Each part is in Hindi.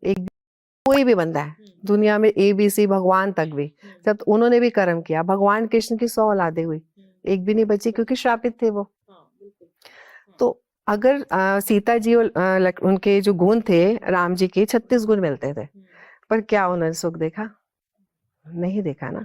एक कोई भी बंदा है दुनिया में, ABC भगवान तक भी, जब उन्होंने भी कर्म किया, भगवान कृष्ण की 100 औलादें हुई, एक भी नहीं बची क्योंकि श्रापित थे वो। तो अगर सीता जी और उनके जो गुण थे, राम जी के 36 गुण मिलते थे, पर क्या उन्होंने सुख देखा? नहीं देखा ना,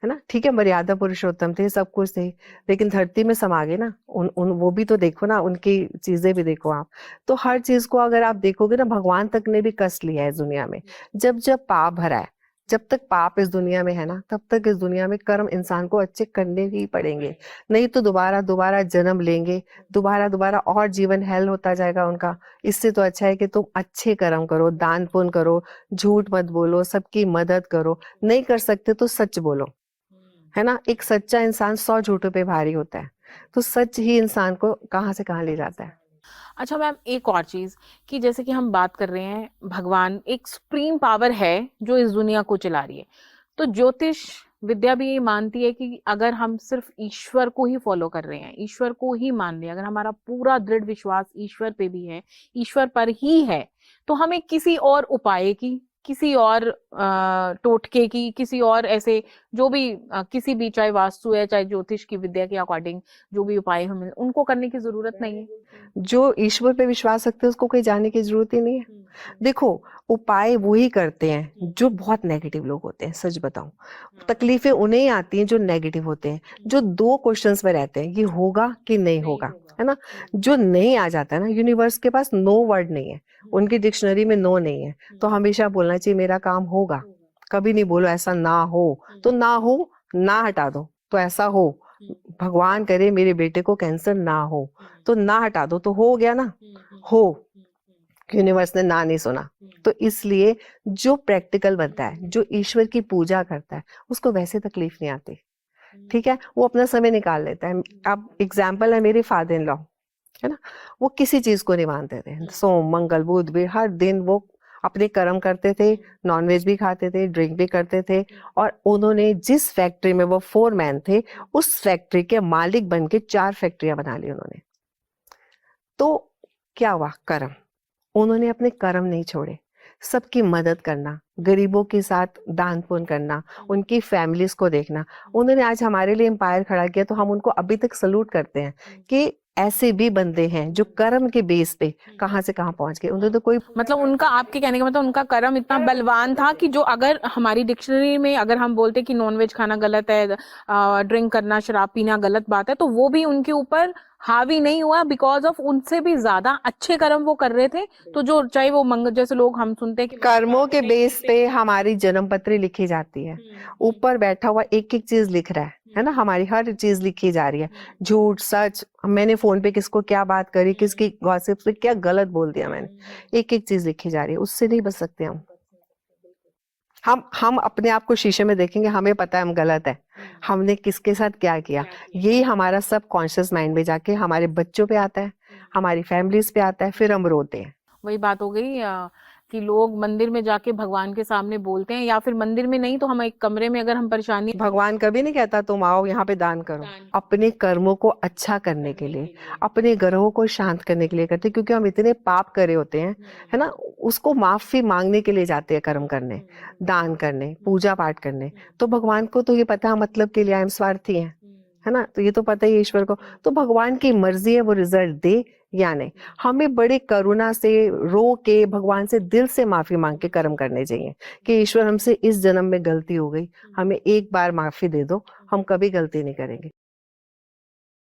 है ना। ठीक है, मर्यादा पुरुषोत्तम थे, सब कुछ थे, लेकिन धरती में समा गए ना। उन वो भी तो देखो ना, उनकी चीजें भी देखो आप। तो हर चीज को अगर आप देखोगे ना, भगवान तक ने भी कष्ट लिया है इस दुनिया में। जब जब पाप भरा है, जब तक पाप इस दुनिया में है ना, तब तक इस दुनिया में कर्म इंसान को अच्छे करने ही पड़ेंगे, नहीं तो दोबारा दोबारा जन्म लेंगे, दोबारा दोबारा और जीवन हेल होता जाएगा उनका। इससे तो अच्छा है कि तुम अच्छे कर्म करो, दान पुण्य करो, झूठ मत बोलो, सबकी मदद करो, नहीं कर सकते तो सच बोलो, है ना। एक सच्चा इंसान 100 झूठों पे भारी होता है, तो सच ही इंसान को कहाँ से कहाँ ले जाता है। अच्छा मैम, एक और चीज कि जैसे कि हम बात कर रहे हैं, भगवान एक सुप्रीम पावर है जो इस दुनिया को चला रही है, तो ज्योतिष विद्या भी ये मानती है कि अगर हम सिर्फ ईश्वर को ही फॉलो कर रहे हैं, ईश्वर को ही मान रहे हैं, अगर हमारा पूरा दृढ़ विश्वास ईश्वर पे भी है, ईश्वर पर ही है, तो हमें किसी और उपाय की, किसी और टोटके की, किसी और ऐसे जो भी किसी भी, चाहे वास्तु है चाहे ज्योतिष की विद्या के अकॉर्डिंग जो भी उपाय हमें, उनको करने की जरूरत नहीं है। जो ईश्वर पे विश्वास रखते हैं उसको कहीं जाने की जरूरत ही नहीं है। देखो, उपाय वो ही करते हैं जो बहुत नेगेटिव लोग होते हैं, सच बताऊं, तकलीफें उन्हें ही आती हैं जो नेगेटिव होते हैं, जो 2 क्वेश्चंस में रहते हैं, ये होगा कि नहीं होगा, है ना। जो नहीं आ जाता है ना, यूनिवर्स के पास नो वर्ड नहीं है, उनकी डिक्शनरी में नो नहीं है, तो हमेशा बोलना चाहिए मेरा काम होगा। कभी नहीं बोलो ऐसा ना हो, तो ना हो, ना हटा दो तो ऐसा हो। भगवान करे मेरे बेटे को कैंसर ना हो, तो ना हटा दो तो हो गया ना, हो। यूनिवर्स ने ना नहीं सुना। तो इसलिए जो प्रैक्टिकल बनता है, जो ईश्वर की पूजा करता है, उसको वैसे तकलीफ नहीं आती, ठीक है, वो अपना समय निकाल लेता है। अब एग्जाम्पल है मेरे फादर इन लॉ, है ना, वो किसी चीज को नहीं मानते थे, सोम मंगल बुध भी हर दिन वो अपने कर्म करते थे, नॉनवेज भी खाते थे, ड्रिंक भी करते थे, और उन्होंने जिस फैक्ट्री में वो फोरमैन थे, उस फैक्ट्री के मालिक बन के 4 फैक्ट्रियां बना ली उन्होंने। तो क्या हुआ? कर्म। उन्होंने अपने कर्म नहीं छोड़े, सबकी मदद करना, गरीबों के साथ दान पुण्य करना, उनकी फैमिलीज को देखना। उन्होंने आज हमारे लिए एम्पायर खड़ा किया, तो हम उनको अभी तक सलूट करते हैं कि ऐसे भी बंदे हैं जो कर्म के बेस पे कहाँ से कहाँ पहुंच गए। उन्होंने तो कोई, मतलब उनका, आपके कहने का मतलब उनका कर्म इतना बलवान था कि जो, अगर हमारी डिक्शनरी में अगर हम बोलते कि नॉनवेज खाना गलत है, ड्रिंक करना, शराब पीना गलत बात है, तो वो भी उनके ऊपर हावी नहीं हुआ, बिकॉज ऑफ उनसे भी ज्यादा अच्छे कर्म वो कर रहे थे। तो जो चाहे वो जैसे लोग हम सुनते हैं कि कर्मों के बेस पे हमारी जन्म पत्री लिखी जाती है, ऊपर बैठा हुआ एक एक चीज लिख रहा है ना, हमारी हर चीज लिखी जा रही है, झूठ सच, मैंने फोन पे किसको क्या बात करी, किसकी गॉसिप पे क्या गलत बोल दिया मैंने, एक एक चीज लिखी जा रही है, उससे नहीं बच सकते हम अपने आप को शीशे में देखेंगे, हमें पता है हम गलत है, हमने किसके साथ क्या किया, यही हमारा सब कॉन्शियस माइंड में जाके हमारे बच्चों पे आता है, हमारी फैमिलीज पे आता है, फिर हम रोते हैं। वही बात हो गई कि लोग मंदिर में जाके भगवान के सामने बोलते हैं, या फिर मंदिर में नहीं तो हम एक कमरे में, अगर हम परेशानी, भगवान कभी नहीं कहता तुम आओ यहाँ पे दान करो, अपने कर्मों को अच्छा करने के लिए, अपने ग्रहों को शांत करने के लिए करते, क्योंकि हम इतने पाप करे होते हैं, है ना, उसको माफी मांगने के लिए जाते हैं कर्म करने, दान करने, पूजा पाठ करने। तो भगवान को तो ये पता है मतलब के लिए हम स्वार्थी हैं, है ना, तो ये तो पता ही है ईश्वर को, तो भगवान की मर्जी है वो रिजल्ट दे या नहीं। हमें बड़े करुणा से रो के भगवान से दिल से माफी मांग के कर्म करने चाहिए कि ईश्वर हमसे इस जन्म में गलती हो गई, हमें एक बार माफी दे दो, हम कभी गलती नहीं करेंगे।